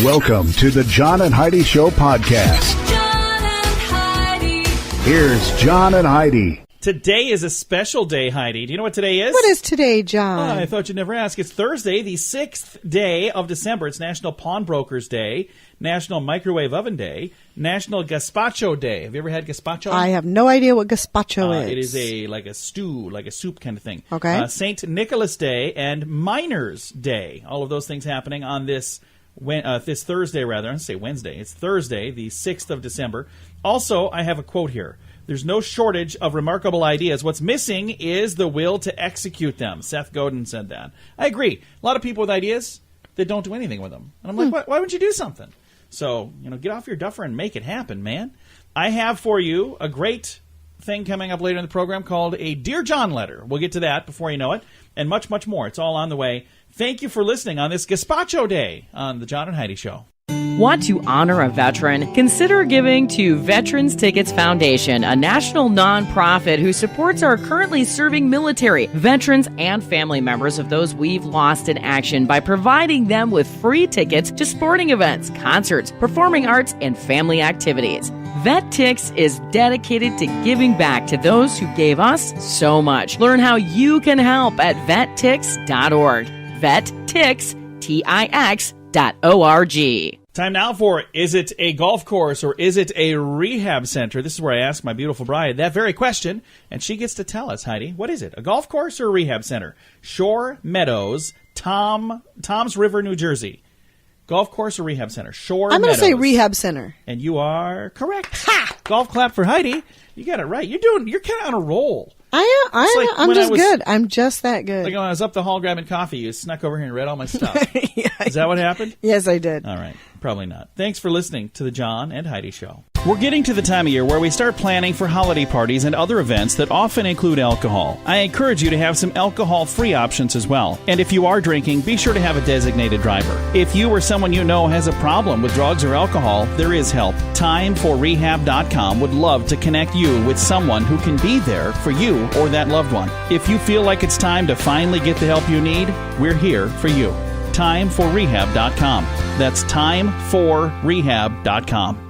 Welcome to the John and Heidi Show podcast. John and Heidi. Here's John and Heidi. Today is a special day, Heidi. Do you know what today is? What is today, John? I thought you'd never ask. It's Thursday, the 6th day of December. It's National Pawnbrokers Day, National Microwave Oven Day, National Gazpacho Day. Have you ever had gazpacho? I have no idea what gazpacho is. It is like a stew, like a soup kind of thing. Okay. St. Nicholas Day and Miners Day. All of those things happening on this Thursday, rather. I say Wednesday. It's Thursday, the 6th of December. Also, I have a quote here. There's no shortage of remarkable ideas. What's missing is the will to execute them. Seth Godin said that. I agree. A lot of people with ideas that don't do anything with them. And I'm like, why wouldn't you do something? So, get off your duffer and make it happen, man. I have for you a great thing coming up later in the program called a Dear John letter. We'll get to that before you know it. And much, much more. It's all on the way. Thank you for listening on this Gazpacho Day on the John and Heidi Show. Want to honor a veteran? Consider giving to Veterans Tickets Foundation, a national nonprofit who supports our currently serving military, veterans, and family members of those we've lost in action by providing them with free tickets to sporting events, concerts, performing arts, and family activities. VetTix is dedicated to giving back to those who gave us so much. Learn how you can help at vettix.org. VetTix, TIX.org. Time now for, is it a golf course or is it a rehab center? This is where I ask my beautiful bride that very question, and she gets to tell us, Heidi, what is it, a golf course or a rehab center? Shore Meadows, Toms River, New Jersey. Golf course or rehab center? Shore Meadows. I'm going to say rehab center. And you are correct. Ha! Golf clap for Heidi. You got it right. You're kind of on a roll. I'm just good. I'm just that good. Like when I was up the hall grabbing coffee, you snuck over here and read all my stuff. Yeah, Is that what happened? Yes, I did. All right. Probably not. Thanks for listening to the John and Heidi Show. We're getting to the time of year where we start planning for holiday parties and other events that often include alcohol. I encourage you to have some alcohol-free options as well. And if you are drinking, be sure to have a designated driver. If you or someone you know has a problem with drugs or alcohol, there is help. TimeForRehab.com would love to connect you with someone who can be there for you or that loved one. If you feel like it's time to finally get the help you need, we're here for you. TimeForRehab.com. That's TimeForRehab.com.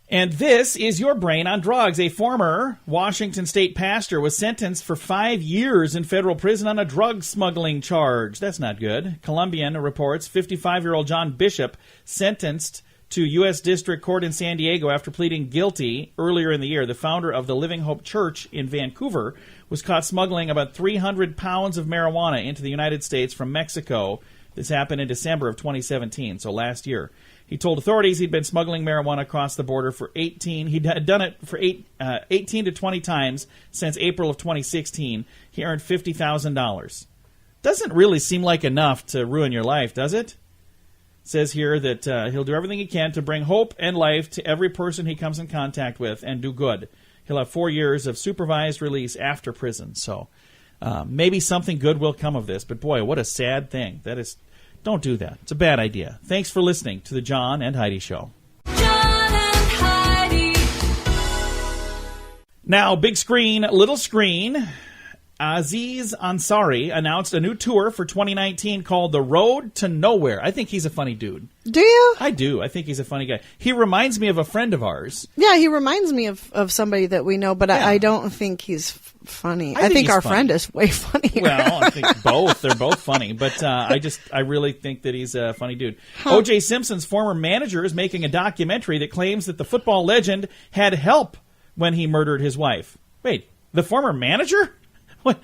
And this is your brain on drugs. A former Washington state pastor was sentenced for 5 years in federal prison on a drug smuggling charge. That's not good. Columbian reports 55-year-old John Bishop sentenced to U.S. District Court in San Diego after pleading guilty earlier in the year. The founder of the Living Hope Church in Vancouver was caught smuggling about 300 pounds of marijuana into the United States from Mexico. This happened in December of 2017, so last year. He told authorities he'd been smuggling marijuana across the border for 18. He'd done it for 18 to 20 times since April of 2016. He earned $50,000. Doesn't really seem like enough to ruin your life, does it? It says here that he'll do everything he can to bring hope and life to every person he comes in contact with and do good. He'll have 4 years of supervised release after prison. So maybe something good will come of this. But boy, what a sad thing. That is. Don't do that. It's a bad idea. Thanks for listening to the John and Heidi Show. John and Heidi. Now, big screen, little screen. Aziz Ansari announced a new tour for 2019 called The Road to Nowhere. I think he's a funny dude. Do you? I do. I think he's a funny guy. He reminds me of a friend of ours. Yeah, he reminds me of somebody that we know, but Yeah. I don't think he's funny. I think our he's funny. friend is way funnier. Well, I think both. They're both funny. But I really think that he's a funny dude. O.J. Simpson's former manager is making a documentary that claims that the football legend had help when he murdered his wife. Wait, the former manager? What?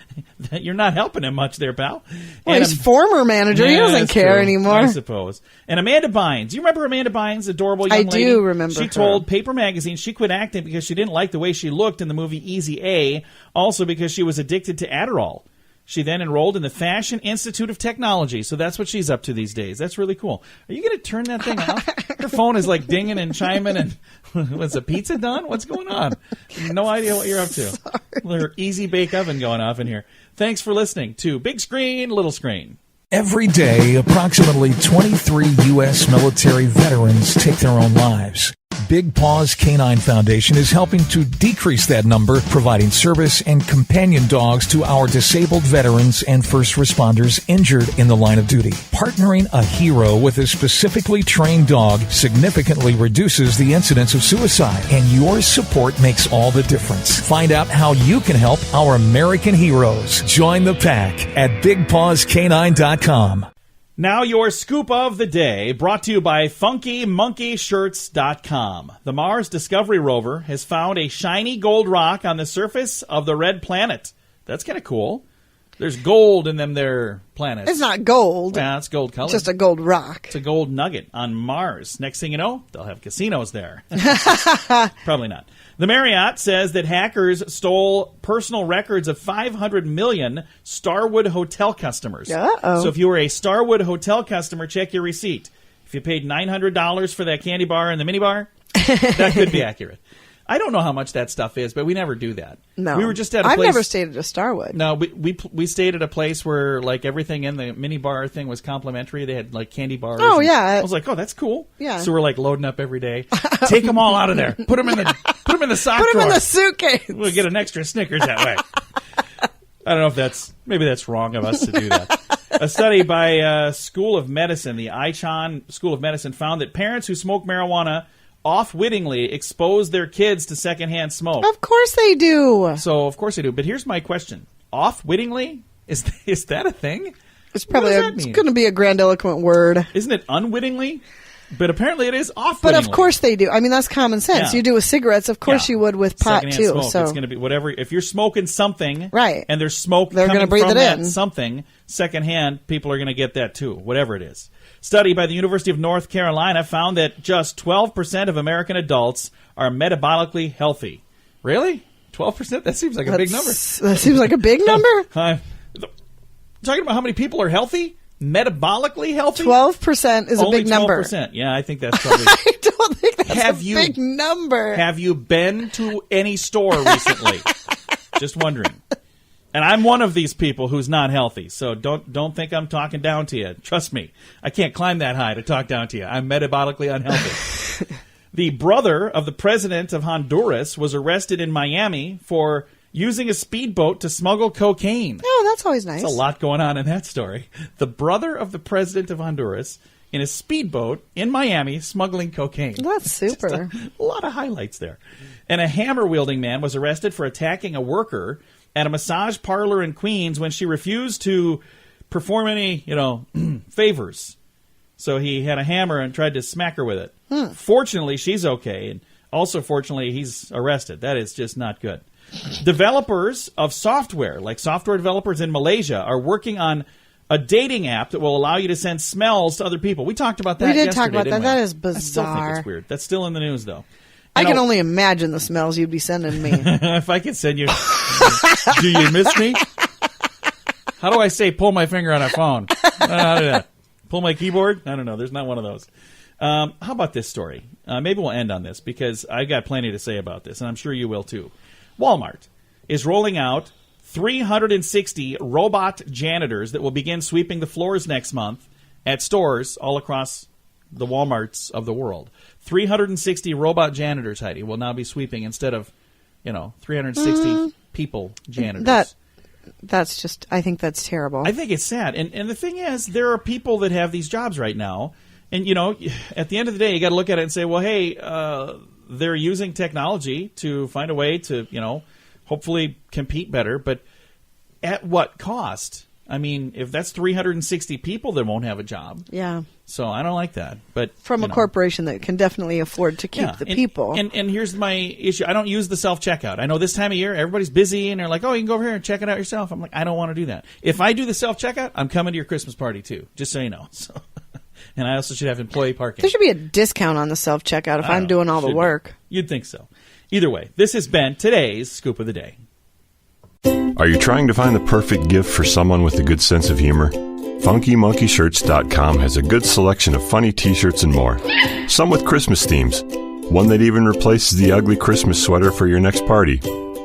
You're not helping him much there, pal. Well, he's former manager. He doesn't care anymore. I suppose. And Amanda Bynes. You remember Amanda Bynes, adorable young lady? I do remember She her. told Paper Magazine she quit acting because she didn't like the way she looked in the movie Easy A, also because she was addicted to Adderall. She then enrolled in the Fashion Institute of Technology, so that's what she's up to these days. That's really cool. Are you going to turn that thing off? Her phone is like dinging and chiming, and was the pizza done? What's going on? No idea what you're up to. Little easy bake oven going off in here. Thanks for listening to Big Screen, Little Screen. Every day, approximately 23 U.S. military veterans take their own lives. Big Paws Canine Foundation is helping to decrease that number, providing service and companion dogs to our disabled veterans and first responders injured in the line of duty. Partnering a hero with a specifically trained dog significantly reduces the incidence of suicide, and your support makes all the difference. Find out how you can help our American heroes. Join the pack at BigPawsCanine.com. Now your scoop of the day, brought to you by FunkyMonkeyShirts.com. The Mars Discovery rover has found a shiny gold rock on the surface of the red planet. That's kind of cool. There's gold in them there planets. It's not gold. Yeah, it's gold colored. Just a gold rock. It's a gold nugget on Mars. Next thing you know, they'll have casinos there. Probably not. The Marriott says that hackers stole personal records of 500 million Starwood Hotel customers. Uh-oh. So if you were a Starwood Hotel customer, check your receipt. If you paid $900 for that candy bar and the minibar, that could be accurate. I don't know how much that stuff is, but we never do that. No. We were just at a I've place... never stayed at a Starwood. No, we stayed at a place where like everything in the mini bar thing was complimentary. They had like candy bars. Oh, yeah. I was like, oh, that's cool. Yeah. So we're like loading up every day. Take them all out of there. Put them in the sock Put them drawer. in the suitcase. We'll get an extra Snickers that way. I don't know if maybe that's wrong of us to do that. A study by School of Medicine, the Aichon School of Medicine, found that parents who smoke marijuana off-wittingly expose their kids to secondhand smoke. Of course they do. So, of course they do. But here's my question. Off-wittingly? Is that a thing? It's probably it's going to be a grandiloquent word. Isn't it unwittingly? But apparently it is off-wittingly. But of course they do. I mean, that's common sense. Yeah. You do with cigarettes, of course you would with pot Secondhand too. Smoke. So It's going to be whatever. If you're smoking something, right, and there's smoke they're coming breathe from it that in. something secondhand, people are going to get that too, whatever it is. Study by the University of North Carolina found that just 12% of American adults are metabolically healthy. Really? 12%? That seems like a big number. That seems like a big number. Talking about how many people are healthy? Metabolically healthy? 12% is Only a big number. 12%. Yeah, I think that's probably... I don't think that's a you, big number. Have you been to any store recently? Just wondering. And I'm one of these people who's not healthy, so don't think I'm talking down to you. Trust me, I can't climb that high to talk down to you. I'm metabolically unhealthy. The brother of the president of Honduras was arrested in Miami for using a speedboat to smuggle cocaine. Oh, that's always nice. There's a lot going on in that story. The brother of the president of Honduras in a speedboat in Miami smuggling cocaine. That's super. A lot of highlights there. And a hammer-wielding man was arrested for attacking a worker at a massage parlor in Queens when she refused to perform any, favors. So he had a hammer and tried to smack her with it. Fortunately, she's okay. And also, fortunately, he's arrested. That is just not good. Developers of software, like software developers in Malaysia, are working on a dating app that will allow you to send smells to other people. We talked about that yesterday. We did talk about that. We? That is I still think bizarre. it's weird. That's still in the news, though. I can only imagine the smells you'd be sending me. If I could send you... Do you miss me? How do I say pull my finger on a phone? I don't know how to do that. Pull my keyboard? I don't know. There's not one of those. How about this story? Maybe we'll end on this because I've got plenty to say about this, and I'm sure you will too. Walmart is rolling out 360 robot janitors that will begin sweeping the floors next month at stores all across the Walmarts of the world. 360 robot janitors, Heidi, will now be sweeping instead of, 360 people janitors. That's just, I think that's terrible. I think it's sad. And the thing is, there are people that have these jobs right now. And, at the end of the day, you got to look at it and say, well, hey, they're using technology to find a way to, hopefully compete better. But at what cost? I mean, if that's 360 people that won't have a job. Yeah. So I don't like that. But from a corporation that can definitely afford to keep the people. And here's my issue. I don't use the self-checkout. I know this time of year, everybody's busy, and they're like, oh, you can go over here and check it out yourself. I'm like, I don't want to do that. If I do the self-checkout, I'm coming to your Christmas party, too, just so you know. So, and I also should have employee parking. There should be a discount on the self-checkout if I'm doing all the work. You'd think so. Either way, this has been today's Scoop of the Day. Are you trying to find the perfect gift for someone with a good sense of humor? FunkyMonkeyShirts.com has a good selection of funny t-shirts and more. Some with Christmas themes. One that even replaces the ugly Christmas sweater for your next party.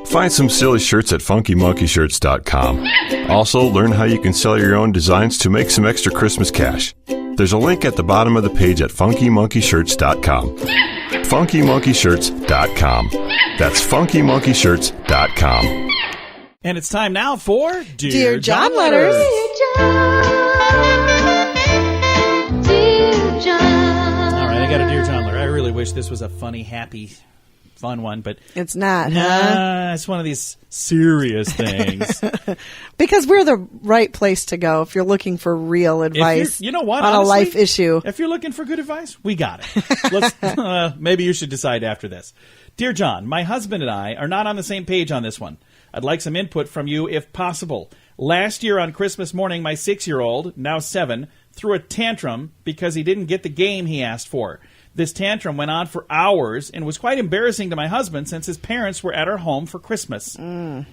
Find some silly shirts at FunkyMonkeyShirts.com. Also, learn how you can sell your own designs to make some extra Christmas cash. There's a link at the bottom of the page at funkymonkeyshirts.com. funkymonkeyshirts.com. That's funkymonkeyshirts.com. And it's time now for Dear John Letters. All right, I got a Dear John letter. I really wish this was a funny, happy, fun one, but It's not, huh? it's one of these serious things. Because we're the right place to go if you're looking for real advice you know what, on honestly, a life issue. If you're looking for good advice, we got it. Let's maybe you should decide after this. Dear John, my husband and I are not on the same page on this one. I'd like some input from you if possible. Last year on Christmas morning, my 6-year-old, now 7, threw a tantrum because he didn't get the game he asked for. This tantrum went on for hours and was quite embarrassing to my husband since his parents were at our home for Christmas.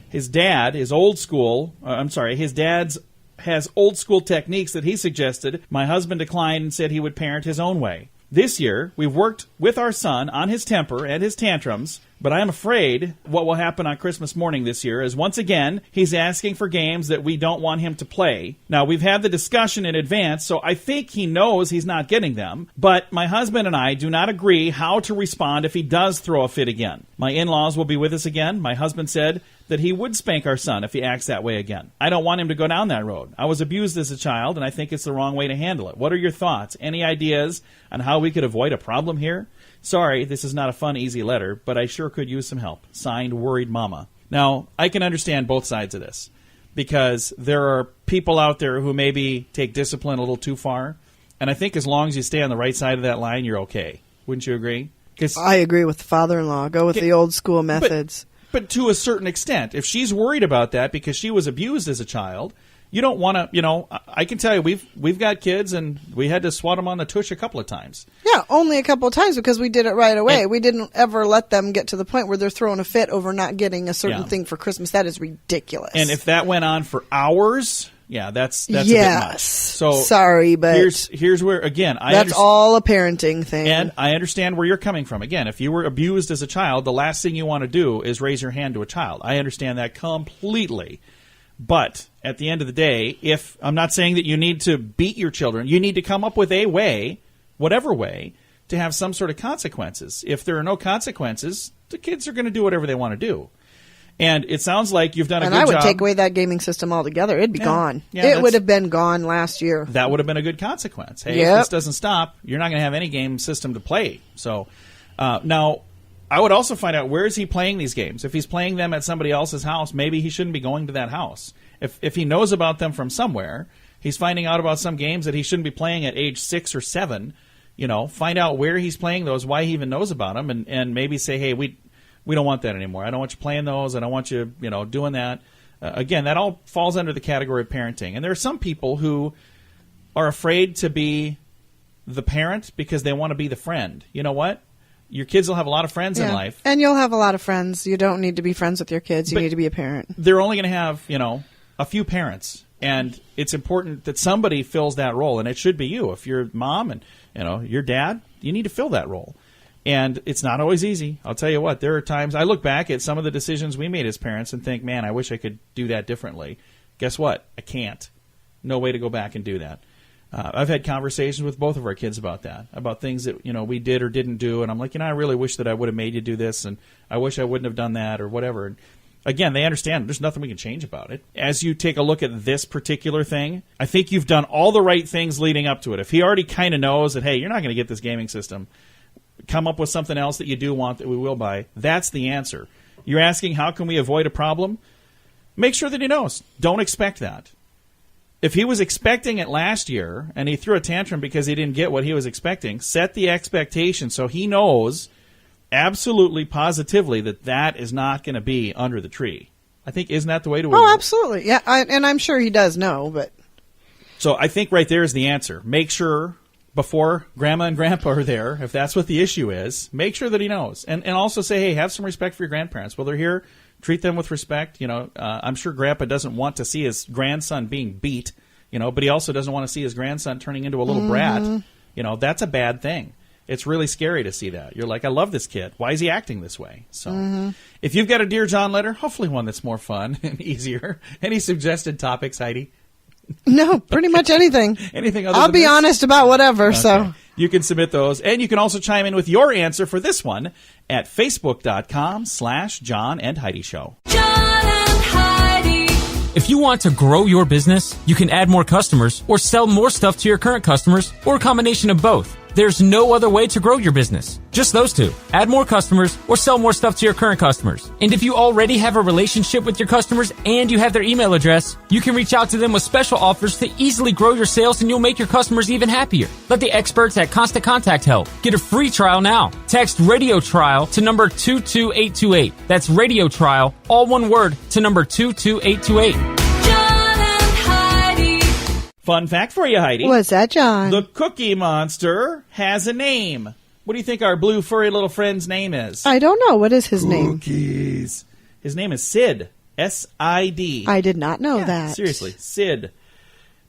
His dad is old school. His dad's has old school techniques that he suggested. My husband declined and said he would parent his own way. This year, we've worked with our son on his temper and his tantrums, but I am afraid what will happen on Christmas morning this year is once again, he's asking for games that we don't want him to play. Now, we've had the discussion in advance, so I think he knows he's not getting them, but my husband and I do not agree how to respond if he does throw a fit again. My in-laws will be with us again. My husband said that he would spank our son if he acts that way again. I don't want him to go down that road. I was abused as a child, and I think it's the wrong way to handle it. What are your thoughts? Any ideas on how we could avoid a problem here? Sorry, this is not a fun, easy letter, but I sure could use some help. Signed, Worried Mama. Now, I can understand both sides of this, because there are people out there who maybe take discipline a little too far, and I think as long as you stay on the right side of that line, you're okay. Wouldn't you agree? I agree with the father-in-law. Go with the old school methods. But to a certain extent, if she's worried about that because she was abused as a child, you don't want to, I can tell you we've got kids and we had to swat them on the tush a couple of times. Yeah, only a couple of times because we did it right away. We didn't ever let them get to the point where they're throwing a fit over not getting a certain thing for Christmas. That is ridiculous. And if that went on for hours, that's a bit much. So sorry, but here's where, again, that's all a parenting thing. And I understand where you're coming from. Again, if you were abused as a child, the last thing you want to do is raise your hand to a child. I understand that completely. But at the end of the day, if I'm not saying that you need to beat your children, you need to come up with a way, whatever way, to have some sort of consequences. If there are no consequences, the kids are going to do whatever they want to do. And it sounds like you've done a good job. And I would take away that gaming system altogether. It'd be gone. It would have been gone last year. That would have been a good consequence. Hey, if this doesn't stop, you're not going to have any game system to play. So now, I would also find out where is he playing these games. If he's playing them at somebody else's house, maybe he shouldn't be going to that house. If he knows about them from somewhere, he's finding out about some games that he shouldn't be playing at age 6 or 7. Find out where he's playing those, why he even knows about them, and maybe say, hey, we don't want that anymore. I don't want you playing those. I don't want you, doing that. Again, that all falls under the category of parenting. And there are some people who are afraid to be the parent because they want to be the friend. You know what? Your kids will have a lot of friends in life. And you'll have a lot of friends. You don't need to be friends with your kids. You need to be a parent. They're only going to have, a few parents. And it's important that somebody fills that role. And it should be you. If you're mom and, your dad, you need to fill that role. And it's not always easy. I'll tell you what, there are times I look back at some of the decisions we made as parents and think, man, I wish I could do that differently. Guess what? I can't. No way to go back and do that. I've had conversations with both of our kids about that, about things that, we did or didn't do. And I'm like, I really wish that I would have made you do this, and I wish I wouldn't have done that or whatever. And again, they understand there's nothing we can change about it. As you take a look at this particular thing, I think you've done all the right things leading up to it. If he already kind of knows that, hey, you're not going to get this gaming system, come up with something else that you do want that we will buy. That's the answer. You're asking how can we avoid a problem? Make sure that he knows. Don't expect that. If he was expecting it last year and he threw a tantrum because he didn't get what he was expecting, set the expectation so he knows absolutely positively that is not going to be under the tree. I think, isn't that the way to Oh, absolutely. Yeah, and I'm sure he does know, but So I think right there is the answer. Make sure before Grandma and Grandpa are there, if that's what the issue is, make sure that he knows. And also say, hey, have some respect for your grandparents. Well, they're here. Treat them with respect. I'm sure Grandpa doesn't want to see his grandson being beat, but he also doesn't want to see his grandson turning into a little brat. That's a bad thing. It's really scary to see that. You're like, I love this kid. Why is he acting this way? So if you've got a Dear John letter, hopefully one that's more fun and easier. Any suggested topics, Heidi? No, pretty much anything. Anything other I'll than be this? honest about whatever, so. You can submit those, and you can also chime in with your answer for this one at facebook.com/John and Heidi Show. John and Heidi. If you want to grow your business, you can add more customers or sell more stuff to your current customers or a combination of both. There's no other way to grow your business. Just those two. Add more customers or sell more stuff to your current customers. And if you already have a relationship with your customers and you have their email address, you can reach out to them with special offers to easily grow your sales, and you'll make your customers even happier. Let the experts at Constant Contact help. Get a free trial now. Text Radio Trial to number 22828. That's Radio Trial, all one word, to number 22828. Fun fact for you, Heidi. What's that, John? The Cookie Monster has a name. What do you think our blue furry little friend's name is? I don't know. What is his name? Cookies. His name is Sid. S-I-D. I did not know that. Seriously, Sid.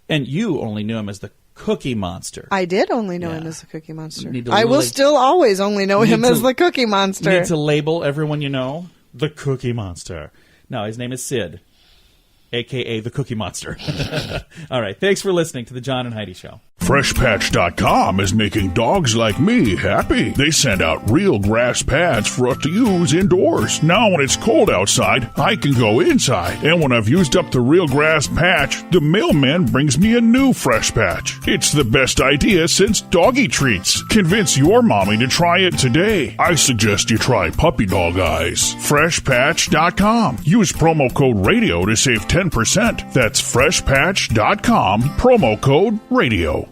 And you only knew him as the Cookie Monster. I did only know him as the Cookie Monster. Need to I will really- still always only know him as the Cookie Monster. Need to label everyone you know the Cookie Monster. No, his name is Sid, a.k.a. the Cookie Monster. All right, thanks for listening to the John and Heidi Show. FreshPatch.com is making dogs like me happy. They send out real grass pads for us to use indoors. Now when it's cold outside, I can go inside. And when I've used up the real grass patch, the mailman brings me a new Fresh Patch. It's the best idea since doggy treats. Convince your mommy to try it today. I suggest you try Puppy Dog Eyes. FreshPatch.com. Use promo code RADIO to save 10%. That's FreshPatch.com, promo code RADIO.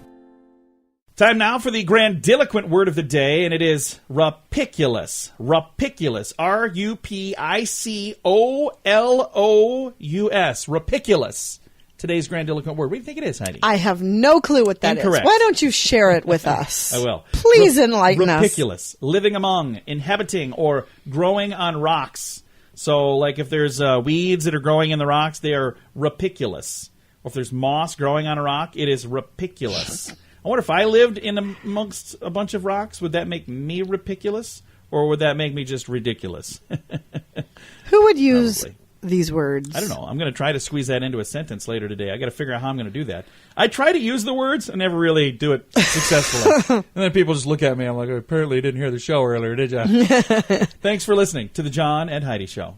Time now for the grandiloquent word of the day, and it is rapiculous. Rapiculous. R-U-P-I-C-O-L-O-U-S. Rapiculous. Today's grandiloquent word. What do you think it is, Heidi? I have no clue what that Incorrect. is. Why don't you share it with us? I will. Please enlighten us. Rapiculous. Living among, inhabiting, or growing on rocks. So, like if there's weeds that are growing in the rocks, they are rapiculous. Or if there's moss growing on a rock, it is rapiculous. I wonder if I lived in amongst a bunch of rocks, would that make me rapiculous? Or would that make me just ridiculous? Who would use Probably. these words? I don't know. I'm going to try to squeeze that into a sentence later today. I got to figure out how I'm going to do that. I try to use the words. I never really do it successfully. And then people just look at me. I'm like, apparently you didn't hear the show earlier, did you? Thanks for listening to the John and Heidi Show.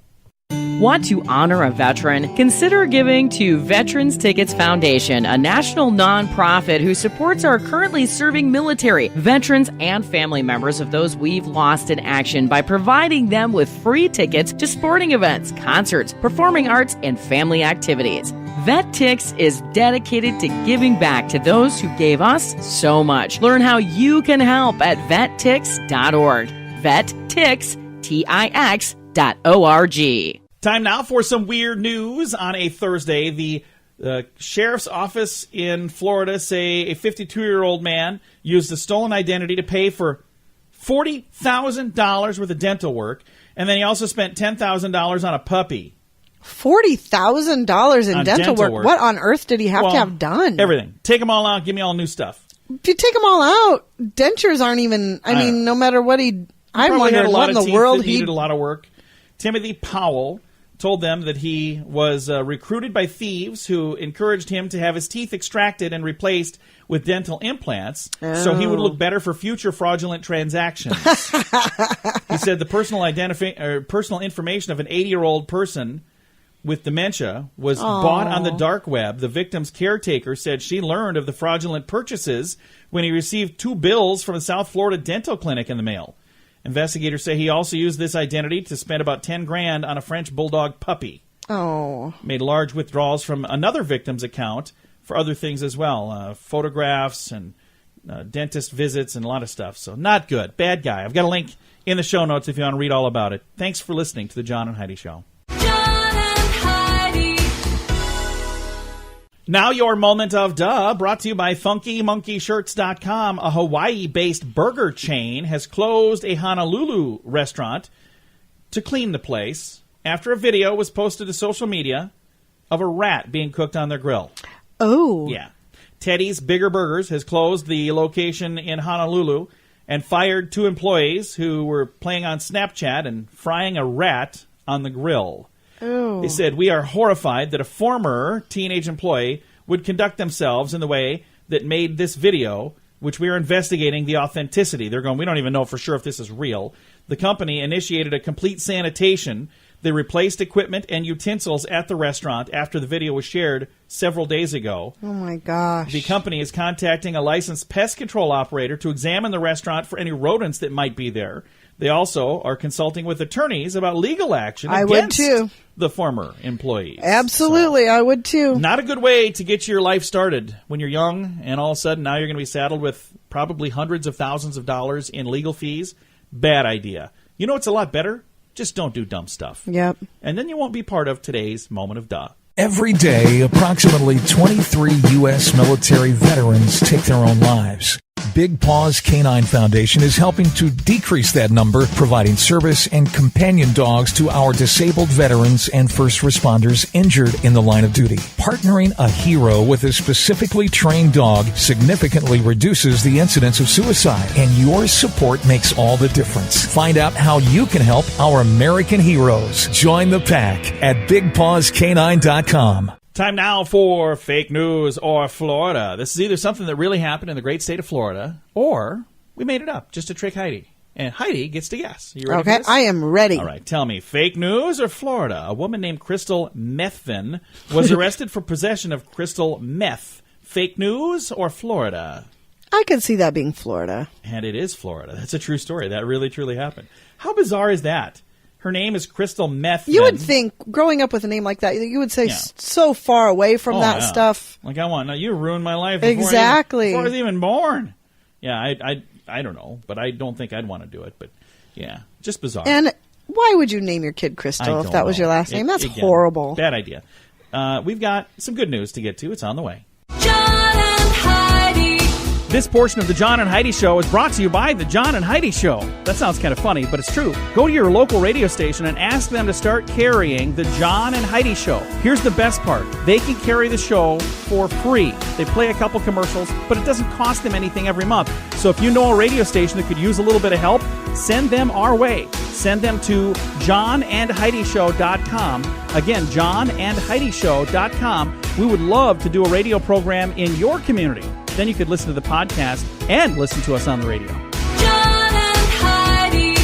Want to honor a veteran? Consider giving to Veterans Tickets Foundation, a national nonprofit who supports our currently serving military, veterans, and family members of those we've lost in action by providing them with free tickets to sporting events, concerts, performing arts, and family activities. VetTix is dedicated to giving back to those who gave us so much. Learn how you can help at vettix.org. VetTix.org. Time now for some weird news on a Thursday. The sheriff's office in Florida say a 52-year-old man used a stolen identity to pay for $40,000 worth of dental work, and then he also spent $10,000 on a puppy. $40,000 in dental work. What on earth did he have to have done? Everything. Take them all out. Give me all new stuff. If you take them all out, dentures aren't even. I mean, no matter what he. I wonder what in the world he needed a lot of work. Timothy Powell told them that he was recruited by thieves who encouraged him to have his teeth extracted and replaced with dental implants so he would look better for future fraudulent transactions. He said the personal information of an 80-year-old person with dementia was bought on the dark web. The victim's caretaker said she learned of the fraudulent purchases when he received 2 bills from a South Florida dental clinic in the mail. Investigators say he also used this identity to spend about $10,000 on a French bulldog puppy. Oh. Made large withdrawals from another victim's account for other things as well, photographs and dentist visits and a lot of stuff. So not good. Bad guy. I've got a link in the show notes if you want to read all about it. Thanks for listening to the John and Heidi Show. Now your moment of duh, brought to you by FunkyMonkeyShirts.com. A Hawaii-based burger chain has closed a Honolulu restaurant to clean the place after a video was posted to social media of a rat being cooked on their grill. Oh. Yeah. Teddy's Bigger Burgers has closed the location in Honolulu and fired 2 employees who were playing on Snapchat and frying a rat on the grill. Oh. They said, "We are horrified that a former teenage employee would conduct themselves in the way that made this video, which we are investigating the authenticity. They're going, we don't even know for sure if this is real. The company initiated a complete sanitation. They replaced equipment and utensils at the restaurant after the video was shared several days ago. Oh, my gosh. The company is contacting a licensed pest control operator to examine the restaurant for any rodents that might be there. They also are consulting with attorneys about legal action against the former employees. Absolutely, so, I would too. Not a good way to get your life started when you're young, and all of a sudden now you're going to be saddled with probably hundreds of thousands of dollars in legal fees. Bad idea. You know what's a lot better? Just don't do dumb stuff. Yep. And then you won't be part of today's Moment of Duh. Every day, approximately 23 U.S. military veterans take their own lives. Big Paws Canine Foundation is helping to decrease that number, providing service and companion dogs to our disabled veterans and first responders injured in the line of duty. Partnering a hero with a specifically trained dog significantly reduces the incidence of suicide, and your support makes all the difference. Find out how you can help our American heroes. Join the pack at BigPawsCanine.com. Time now for Fake News or Florida. This is either something that really happened in the great state of Florida, or we made it up just to trick Heidi. And Heidi gets to guess. You ready for this? I am ready. All right, tell me, fake news or Florida? A woman named Crystal Methvin was arrested for possession of crystal meth. Fake news or Florida? I could see that being Florida. And it is Florida. That's a true story. That really, truly happened. How bizarre is that? Her name is Crystal Methvin. You would think, growing up with a name like that, you would say so far away from that stuff. Like, you ruined my life before I was even born. Yeah, I don't know, but I don't think I'd want to do it. But, yeah, just bizarre. And why would you name your kid Crystal if that was your last name? That's horrible. Bad idea. We've got some good news to get to. It's on the way. John and Heidi. This portion of the John and Heidi Show is brought to you by the John and Heidi Show. That sounds kind of funny, but it's true. Go to your local radio station and ask them to start carrying the John and Heidi Show. Here's the best part. They can carry the show for free. They play a couple commercials, but it doesn't cost them anything every month. So if you know a radio station that could use a little bit of help, send them our way. Send them to johnandheidishow.com. Again, johnandheidishow.com. We would love to do a radio program in your community. Then you could listen to the podcast and listen to us on the radio. John and Heidi.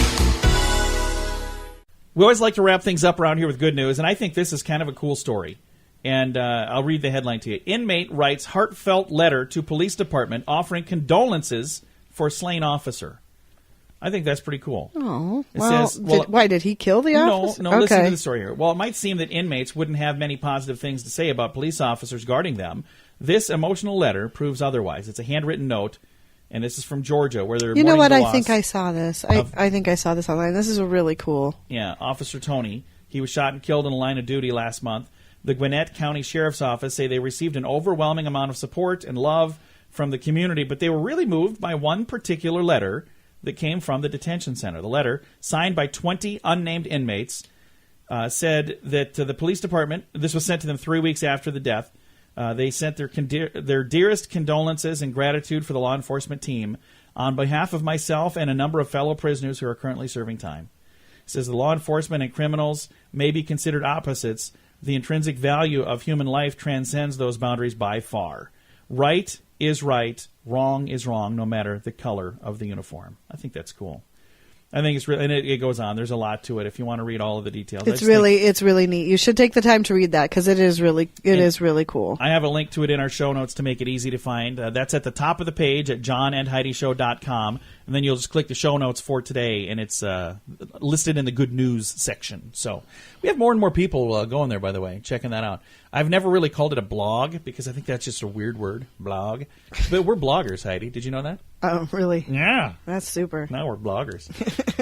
We always like to wrap things up around here with good news, and I think this is kind of a cool story. And I'll read the headline to you. Inmate writes heartfelt letter to police department offering condolences for slain officer. I think that's pretty cool. Oh, why did he kill the officer? No, okay. Listen to the story here. While it might seem that inmates wouldn't have many positive things to say about police officers guarding them, this emotional letter proves otherwise. It's a handwritten note, and this is from Georgia, where they're You know what? I think I saw this. I think I saw this online. This is really cool. Yeah, Officer Tony. He was shot and killed in the line of duty last month. The Gwinnett County Sheriff's Office say they received an overwhelming amount of support and love from the community, but they were really moved by one particular letter that came from the detention center. The letter, signed by 20 unnamed inmates, said that the police department, this was sent to them 3 weeks after the death, they sent their dearest condolences and gratitude for the law enforcement team on behalf of myself and a number of fellow prisoners who are currently serving time. It says the law enforcement and criminals may be considered opposites. The intrinsic value of human life transcends those boundaries by far. Right is right, wrong is wrong, no matter the color of the uniform. I think that's cool. I think it's really, and it goes on. There's a lot to it. If you want to read all of the details, it's really neat. You should take the time to read that because it is really cool. I have a link to it in our show notes to make it easy to find. That's at the top of the page at johnandheidishow.com, and then you'll just click the show notes for today, and it's listed in the good news section. So we have more and more people going there, by the way, checking that out. I've never really called it a blog because I think that's just a weird word, blog. But we're bloggers, Heidi. Did you know that? Oh, really? Yeah. That's super. Now we're bloggers.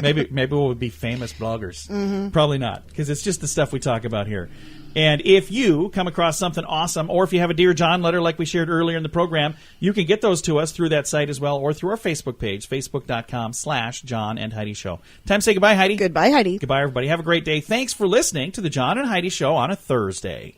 Maybe we'll be famous bloggers. Mm-hmm. Probably not, because it's just the stuff we talk about here. And if you come across something awesome, or if you have a Dear John letter like we shared earlier in the program, you can get those to us through that site as well, or through our Facebook page, facebook.com/John and Heidi Show. Time to say goodbye, Heidi. Goodbye, Heidi. Goodbye, everybody. Have a great day. Thanks for listening to the John and Heidi Show on a Thursday.